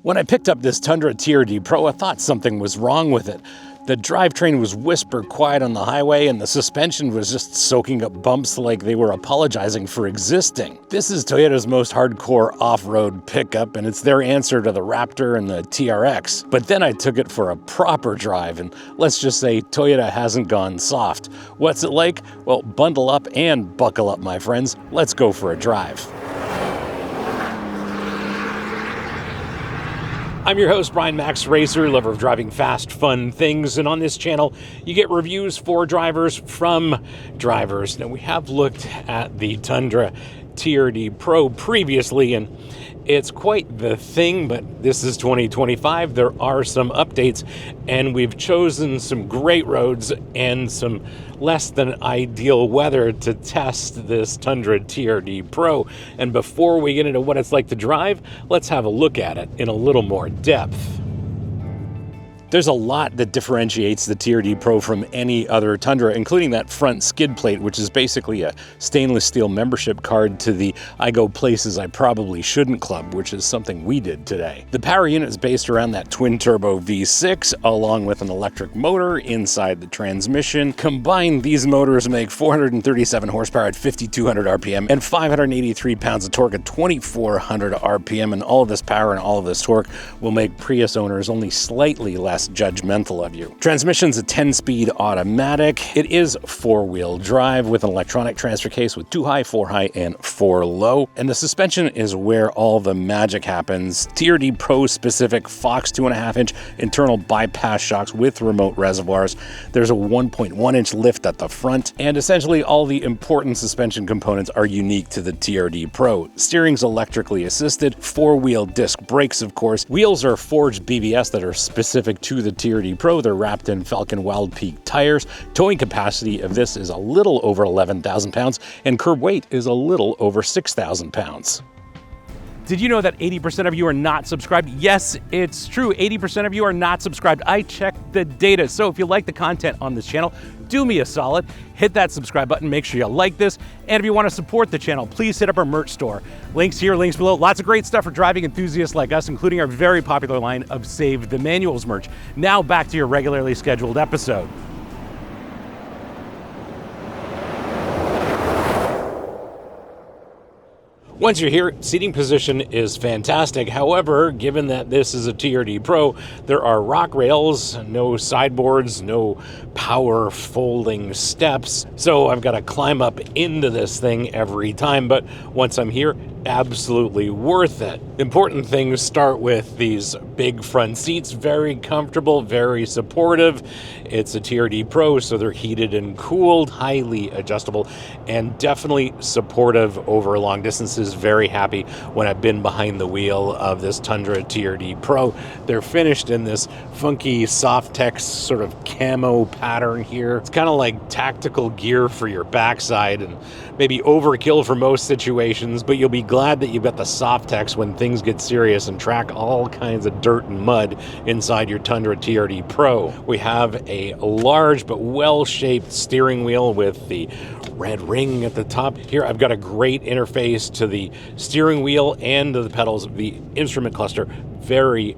When I picked up this Tundra TRD Pro, I thought something was wrong with it. The drivetrain was whisper quiet on the highway, and the suspension was just soaking up bumps like they were apologizing for existing. This is Toyota's most hardcore off-road pickup, and it's their answer to the Raptor and the TRX. But then I took it for a proper drive, and let's just say Toyota hasn't gone soft. What's it like? Well, bundle up and buckle up, my friends. Let's go for a drive. I'm your host, Brian Makse Racer, lover of driving fast, fun things. And on this channel, you get reviews for drivers from drivers. Now, we have looked at the Tundra TRD Pro previously, and it's quite the thing, but this is 2025. There are some updates, and we've chosen some great roads and some less than ideal weather to test this Tundra TRD Pro. And before we get into what it's like to drive, let's have a look at it in a little more depth. There's a lot that differentiates the TRD Pro from any other Tundra, including that front skid plate, which is basically a stainless steel membership card to the I Go Places I Probably Shouldn't Club, which is something we did today. The power unit is based around that twin-turbo V6, along with an electric motor inside the transmission. Combined, these motors make 437 horsepower at 5,200 RPM and 583 pounds of torque at 2,400 RPM, and all of this power and all of this torque will make Prius owners only slightly less judgmental of you. Transmission's a 10-speed automatic. It is four-wheel drive with an electronic transfer case with 2 high, 4 high, and 4 low. And the suspension is where all the magic happens. TRD Pro specific Fox 2.5-inch internal bypass shocks with remote reservoirs. There's a 1.1-inch lift at the front, and essentially all the important suspension components are unique to the TRD Pro. Steering's electrically assisted, 4-wheel disc brakes, of course. Wheels are forged BBS that are specific to the TRD Pro. They're wrapped in Falcon Wild Peak tires. Towing capacity of this is a little over 11,000 pounds, and curb weight is a little over 6,000 pounds. Did you know that 80% of you are not subscribed? Yes, it's true. 80% of you are not subscribed. I checked the data. So if you like the content on this channel, do me a solid, hit that subscribe button, make sure you like this. And if you want to support the channel, please hit up our merch store. Links here, links below. Lots of great stuff for driving enthusiasts like us, including our very popular line of Save the Manuals merch. Now back to your regularly scheduled episode. Once you're here, seating position is fantastic. However, given that this is a TRD Pro, there are rock rails, no sideboards, no power folding steps. So I've got to climb up into this thing every time, but once I'm here, absolutely worth it. Important things start with these big front seats, very comfortable, very supportive. It's a TRD Pro, so they're heated and cooled, highly adjustable, and definitely supportive over long distances. Very happy when I've been behind the wheel of this Tundra TRD Pro. They're finished in this funky Softex sort of camo pattern here. It's kind of like tactical gear for your backside and maybe overkill for most situations, but you'll be glad that you've got the Softex when things get serious and track all kinds of dirt and mud inside your Tundra TRD Pro. We have a large but well-shaped steering wheel with the red ring at the top. Here I've got a great interface to the steering wheel and to the pedals. The instrument cluster, very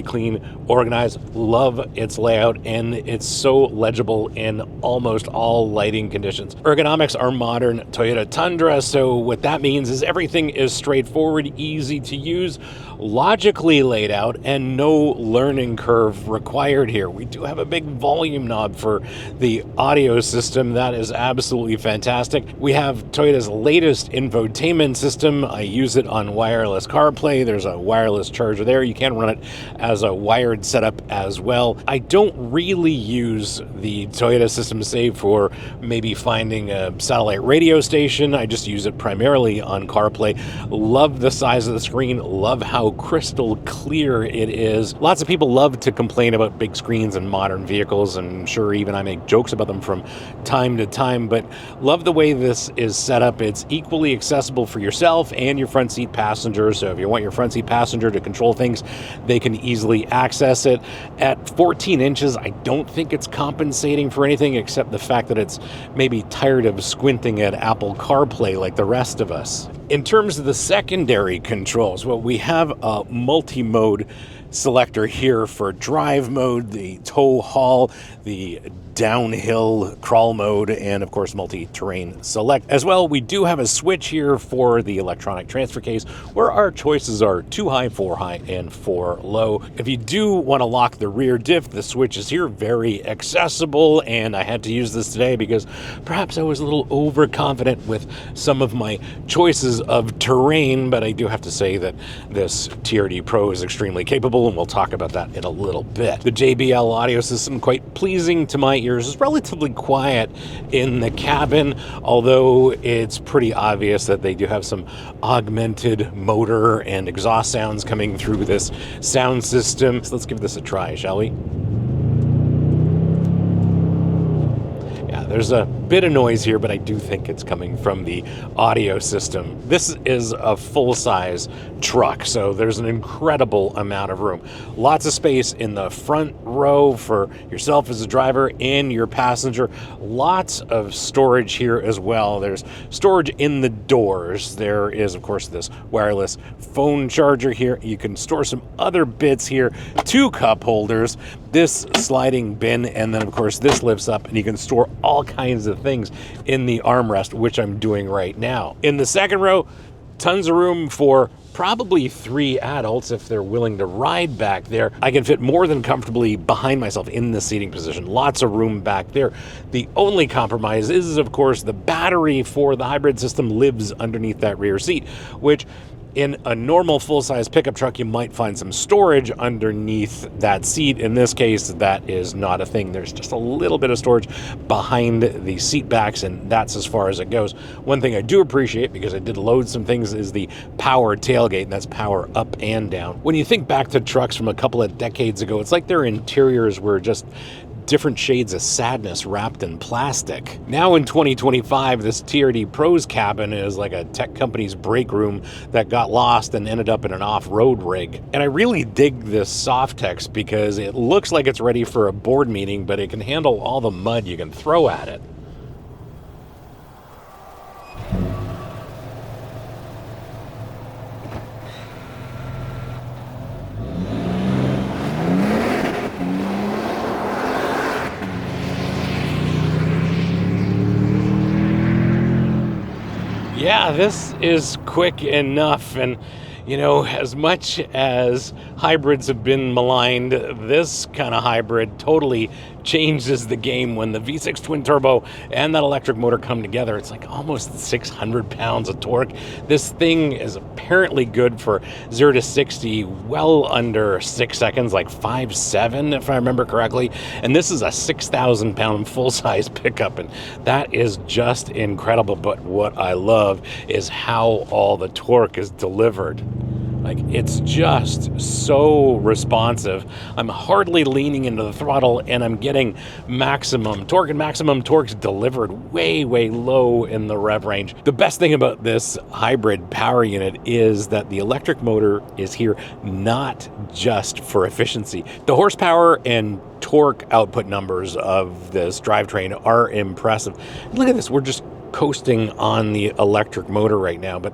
clean, organized. Love its layout, and it's so legible in almost all lighting conditions. Ergonomics are modern Toyota Tundra, so what that means is everything is straightforward, easy to use, logically laid out, and no learning curve required here. We do have a big volume knob for the audio system. That is absolutely fantastic. We have Toyota's latest infotainment system. I use it on wireless CarPlay. There's a wireless charger there. You can run it as a wired setup as well. I don't really use the Toyota system save for maybe finding a satellite radio station. I just use it primarily on CarPlay. Love the size of the screen. Love how crystal clear it is. Lots of people love to complain about big screens in modern vehicles, and sure, even I make jokes about them from time to time, but love the way this is set up. It's equally accessible for yourself and your front seat passenger. So if you want your front seat passenger to control things, they can easily access it. At 14 inches, I don't think it's compensating for anything except the fact that it's maybe tired of squinting at Apple CarPlay like the rest of us. In terms of the secondary controls, well, we have a multi-mode selector here for drive mode, the tow haul, the downhill crawl mode, and of course multi-terrain select. As well, we do have a switch here for the electronic transfer case where our choices are 2 high, 4 high, and 4 low. If you do want to lock the rear diff, the switch is here, very accessible, and I had to use this today because perhaps I was a little overconfident with some of my choices of terrain, but I do have to say that this TRD Pro is extremely capable, and we'll talk about that in a little bit. The JBL audio system, quite pleasing to my ears, is relatively quiet in the cabin, although it's pretty obvious that they do have some augmented motor and exhaust sounds coming through this sound system. So let's give this a try, shall we? There's a bit of noise here, but I do think it's coming from the audio system. This is a full-size truck, so there's an incredible amount of room. Lots of space in the front row for yourself as a driver and your passenger. Lots of storage here as well. There's storage in the doors. There is, of course, this wireless phone charger here. You can store some other bits here. 2 cup holders, this sliding bin, and then, of course, this lifts up, and you can store all kinds of things in the armrest, which I'm doing right now. In the second row, tons of room for probably 3 adults if they're willing to ride back there. I can fit more than comfortably behind myself in the seating position. Lots of room back there. The only compromise is, of course, the battery for the hybrid system lives underneath that rear seat, which in a normal full-size pickup truck, you might find some storage underneath that seat. In this case, that is not a thing. There's just a little bit of storage behind the seat backs, and that's as far as it goes. One thing I do appreciate, because I did load some things, is the power tailgate, and that's power up and down. When you think back to trucks from a couple of decades ago, it's like their interiors were just different shades of sadness wrapped in plastic. Now in 2025, this TRD Pro's cabin is like a tech company's break room that got lost and ended up in an off-road rig. And I really dig this Softex because it looks like it's ready for a board meeting, but it can handle all the mud you can throw at it. Yeah, this is quick enough, and you know, as much as hybrids have been maligned, this kind of hybrid totally changes the game. When the V6 twin turbo and that electric motor come together, it's like almost 600 pounds of torque. This thing is apparently good for 0 to 60 well under 6 seconds, like 5.7 if I remember correctly. And this is a 6,000 pound full-size pickup, and that is just incredible. But what I love is how all the torque is delivered. Like, it's just so responsive. I'm hardly leaning into the throttle, and I'm getting maximum torque, and maximum torque's delivered way, way low in the rev range. The best thing about this hybrid power unit is that the electric motor is here not just for efficiency. The horsepower and torque output numbers of this drivetrain are impressive. Look at this, we're just coasting on the electric motor right now, but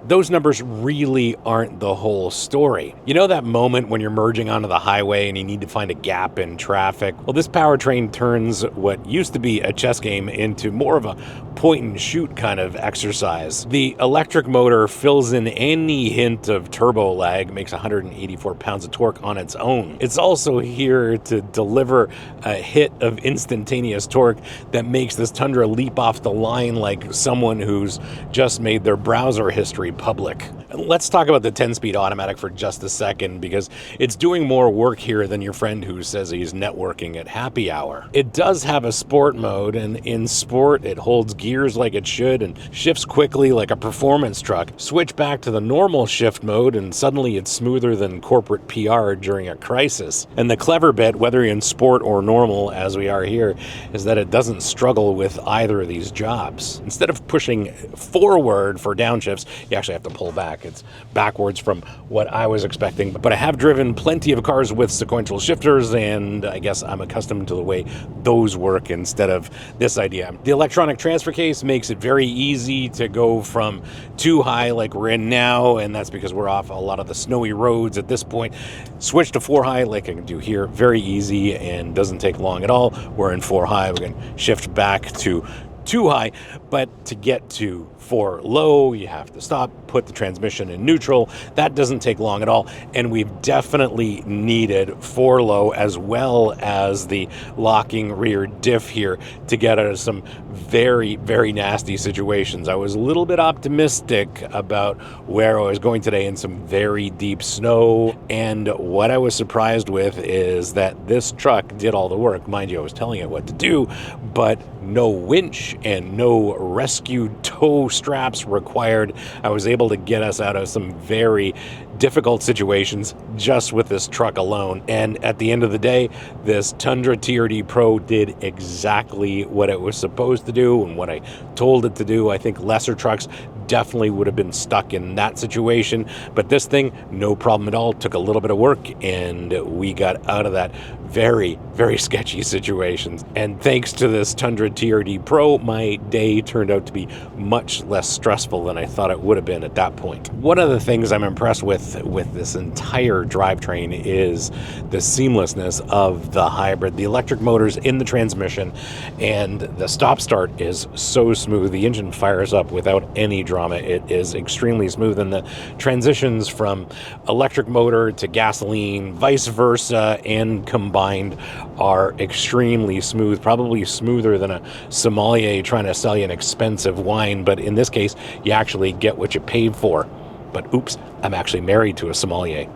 those numbers really aren't the whole story. You know that moment when you're merging onto the highway and you need to find a gap in traffic? Well, this powertrain turns what used to be a chess game into more of a point and shoot kind of exercise. The electric motor fills in any hint of turbo lag, makes 184 pounds of torque on its own. It's also here to deliver a hit of instantaneous torque that makes this Tundra leap off the line like someone who's just made their browser history public. Let's talk about the 10-speed automatic for just a second, because it's doing more work here than your friend who says he's networking at happy hour. It does have a sport mode, and in sport it holds gears like it should and shifts quickly like a performance truck. Switch back to the normal shift mode and suddenly it's smoother than corporate PR during a crisis. And the clever bit, whether you're in sport or normal as we are here, is that it doesn't struggle with either of these jobs. Instead of pushing forward for downshifts, you actually actually have to pull back. It's backwards from what I was expecting. But I have driven plenty of cars with sequential shifters, and I guess I'm accustomed to the way those work instead of this idea. The electronic transfer case makes it very easy to go from 2 high like we're in now, and that's because we're off a lot of the snowy roads at this point. Switch to 4 high like I can do here, very easy and doesn't take long at all. We're in 4 high, we can shift back to 2 high, but to get to 4 low, you have to stop, put the transmission in neutral. That doesn't take long at all, and we've definitely needed 4 low as well as the locking rear diff here to get out of some very, very nasty situations. I was a little bit optimistic about where I was going today in some very deep snow, and what I was surprised with is that this truck did all the work. Mind you, I was telling it what to do, but no winch and no rescue tow straps required. I was able to get us out of some very difficult situations just with this truck alone. And at the end of the day, this Tundra TRD Pro did exactly what it was supposed to do and what I told it to do. I think lesser trucks definitely would have been stuck in that situation, but this thing, no problem at all. Took a little bit of work and we got out of that very, very sketchy situations. And thanks to this Tundra TRD Pro, my day turned out to be much less stressful than I thought it would have been at that point. One of the things I'm impressed with this entire drivetrain is the seamlessness of the hybrid, the electric motors in the transmission, and the stop start is so smooth. The engine fires up without any drama. It is extremely smooth, and the transitions from electric motor to gasoline, vice versa, and combined are extremely smooth, probably smoother than a sommelier trying to sell you an expensive wine, but in this case, you actually get what you paid for. But oops, I'm actually married to a sommelier.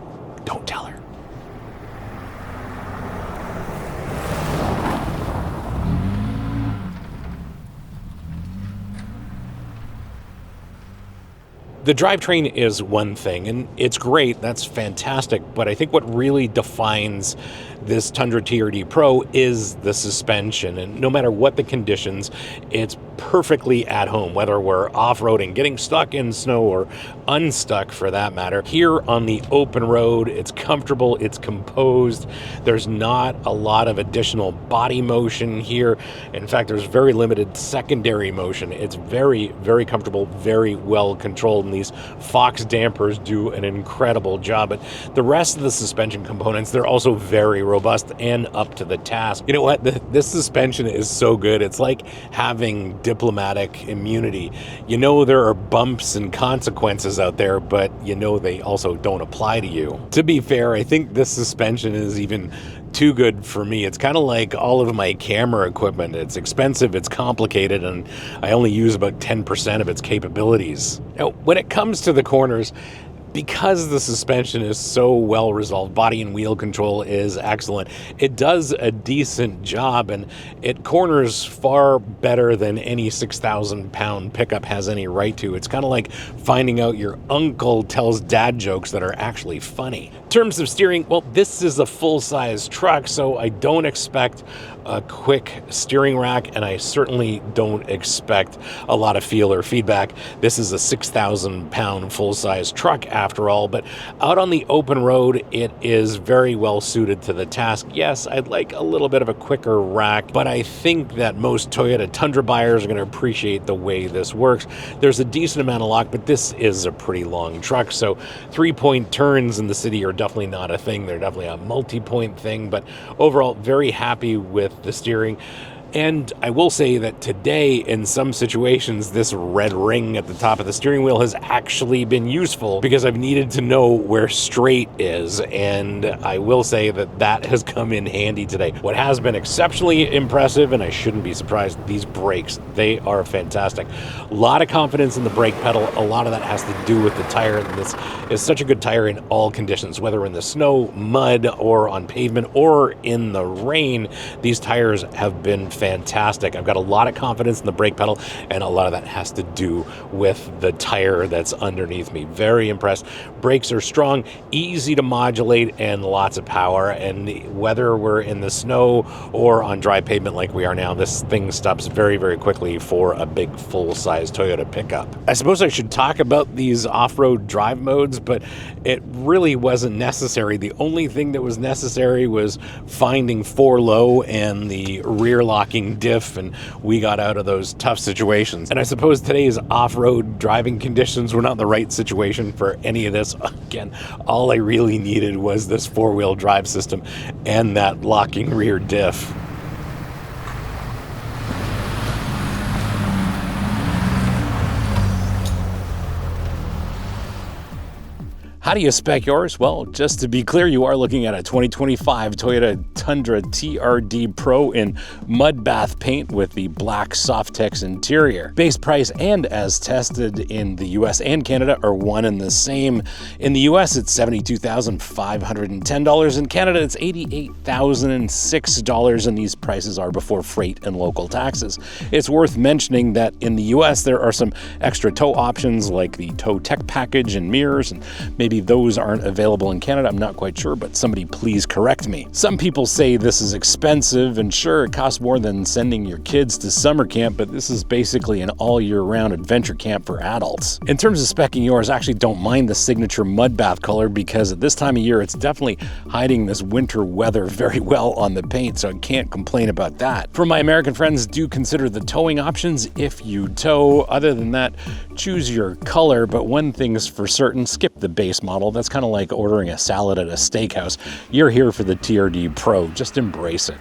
Don't tell her. The drivetrain is one thing, and it's great, that's fantastic, but I think what really defines this Tundra TRD Pro is the suspension, and no matter what the conditions, it's perfectly at home, whether we're off-roading, getting stuck in snow, or unstuck for that matter. Here on the open road, it's comfortable, it's composed, there's not a lot of additional body motion here. In fact, there's very limited secondary motion. It's very, very comfortable, very well controlled, and these Fox dampers do an incredible job. But the rest of the suspension components, they're also very robust and up to the task. You know what? This suspension is so good. It's like having diplomatic immunity. You know there are bumps and consequences out there, but you know they also don't apply to you. To be fair, I think this suspension is even too good for me. It's kind of like all of my camera equipment. It's expensive, it's complicated, and I only use about 10% of its capabilities. Now, when it comes to the corners, because the suspension is so well resolved, body and wheel control is excellent. It does a decent job, and it corners far better than any 6,000-pound pickup has any right to. It's kind of like finding out your uncle tells dad jokes that are actually funny. In terms of steering, well, this is a full-size truck, so I don't expect a quick steering rack, and I certainly don't expect a lot of feel or feedback. This is a 6,000-pound full-size truck after all, but out on the open road, it is very well suited to the task. Yes, I'd like a little bit of a quicker rack, but I think that most Toyota Tundra buyers are going to appreciate the way this works. There's a decent amount of lock, but this is a pretty long truck, so 3-point turns in the city are definitely not a thing. They're definitely a multi-point thing, but overall, very happy with the steering. And I will say that today, in some situations, this red ring at the top of the steering wheel has actually been useful because I've needed to know where straight is, and I will say that that has come in handy today. What has been exceptionally impressive, and I shouldn't be surprised, these brakes, they are fantastic. A lot of confidence in the brake pedal. A lot of that has to do with the tire, and this is such a good tire in all conditions, whether in the snow, mud, or on pavement, or in the rain. These tires have been fantastic. I've got a lot of confidence in the brake pedal, and a lot of that has to do with the tire that's underneath me. Very impressed. Brakes are strong, easy to modulate, and lots of power. And whether we're in the snow or on dry pavement like we are now, this thing stops very, very quickly for a big full-size Toyota pickup. I suppose I should talk about these off-road drive modes, but it really wasn't necessary. The only thing that was necessary was finding 4 low and the rear locking diff, and we got out of those tough situations. And I suppose today's off-road driving conditions were not the right situation for any of this. Again, all I really needed was this 4-wheel drive system and that locking rear diff. How do you spec yours? Well, just to be clear, you are looking at a 2025 Toyota Tundra TRD Pro in mud bath paint with the black Softex interior. Base price and as tested in the US and Canada are one and the same. In the US, it's $72,510. In Canada, it's $88,006, and these prices are before freight and local taxes. It's worth mentioning that in the US, there are some extra tow options like the tow tech package and mirrors, and maybe those aren't available in Canada. I'm not quite sure, but somebody please correct me. Some people say this is expensive, and sure, it costs more than sending your kids to summer camp, but this is basically an all-year-round adventure camp for adults. In terms of speccing yours, I actually don't mind the signature mud bath color because at this time of year, it's definitely hiding this winter weather very well on the paint, so I can't complain about that. For my American friends, do consider the towing options if you tow. Other than that, choose your color, but one thing's for certain, skip the base model. That's kind of like ordering a salad at a steakhouse. You're here for the TRD Pro. Just embrace it.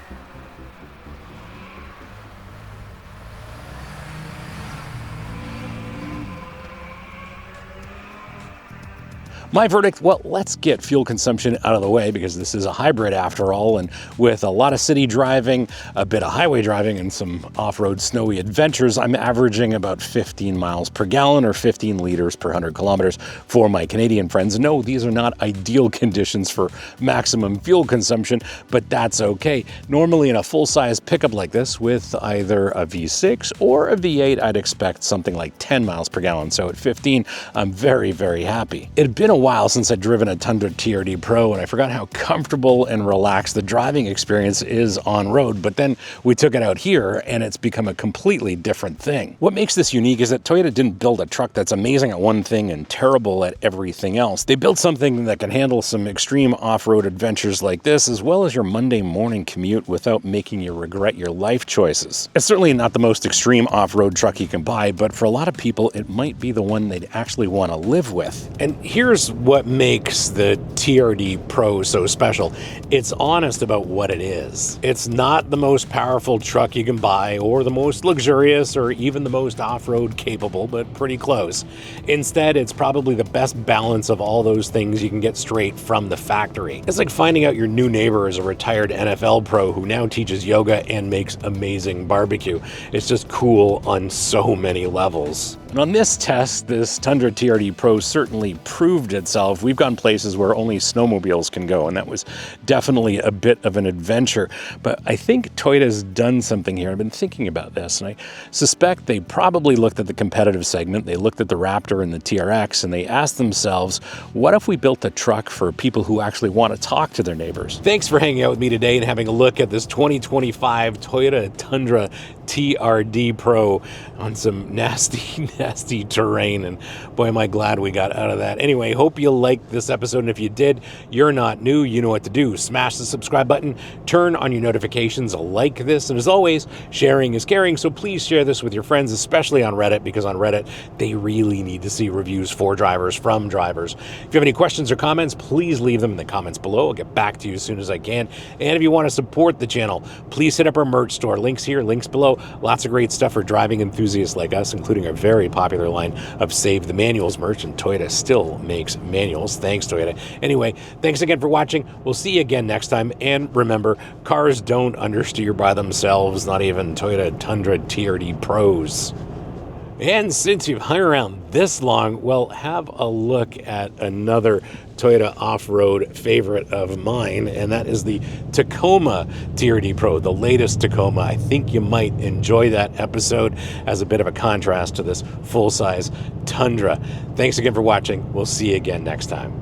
My verdict, well, let's get fuel consumption out of the way because this is a hybrid after all, and with a lot of city driving, a bit of highway driving, and some off-road snowy adventures, I'm averaging about 15 miles per gallon or 15 liters per 100 kilometers for my Canadian friends. No, these are not ideal conditions for maximum fuel consumption, but that's okay. Normally in a full-size pickup like this with either a V6 or a V8, I'd expect something like 10 miles per gallon. So at 15, I'm very, very happy. It had been a while since I'd driven a Tundra TRD Pro, and I forgot how comfortable and relaxed the driving experience is on road, but then we took it out here and it's become a completely different thing. What makes this unique is that Toyota didn't build a truck that's amazing at one thing and terrible at everything else. They built something that can handle some extreme off-road adventures like this, as well as your Monday morning commute without making you regret your life choices. It's certainly not the most extreme off-road truck you can buy, but for a lot of people, it might be the one they'd actually want to live with. And here's what makes the TRD Pro so special. It's honest about what it is. It's not the most powerful truck you can buy or the most luxurious or even the most off-road capable, but pretty close. Instead, it's probably the best balance of all those things you can get straight from the factory. It's like finding out your new neighbor is a retired NFL pro who now teaches yoga and makes amazing barbecue. It's just cool on so many levels. And on this test, this Tundra TRD Pro certainly proved itself. We've gone places where only snowmobiles can go, and that was definitely a bit of an adventure. But I think Toyota's done something here. I've been thinking about this, and I suspect they probably looked at the competitive segment. They looked at the Raptor and the TRX, and they asked themselves, what if we built a truck for people who actually want to talk to their neighbors? Thanks for hanging out with me today and having a look at this 2025 Toyota Tundra TRD Pro on some nasty terrain, and boy, am I glad we got out of that. Anyway, hope you liked this episode, and if you did, you're not new, you know what to do. Smash the subscribe button, turn on your notifications, like this, and as always, sharing is caring, so please share this with your friends, especially on Reddit, because on Reddit, they really need to see reviews for drivers from drivers. If you have any questions or comments, please leave them in the comments below. I'll get back to you as soon as I can. And if you want to support the channel, please hit up our merch store. Links here, links below. Lots of great stuff for driving enthusiasts like us, including our very popular line of Save the Manuals merch, and Toyota still makes manuals. Thanks, Toyota. Anyway, thanks again for watching. We'll see you again next time. And remember, cars don't understeer by themselves, not even Toyota Tundra TRD Pros. And since you've hung around this long, well, have a look at another Toyota off-road favorite of mine, and that is the Tacoma TRD Pro, the latest Tacoma. I think you might enjoy that episode as a bit of a contrast to this full-size Tundra. Thanks again for watching. We'll see you again next time.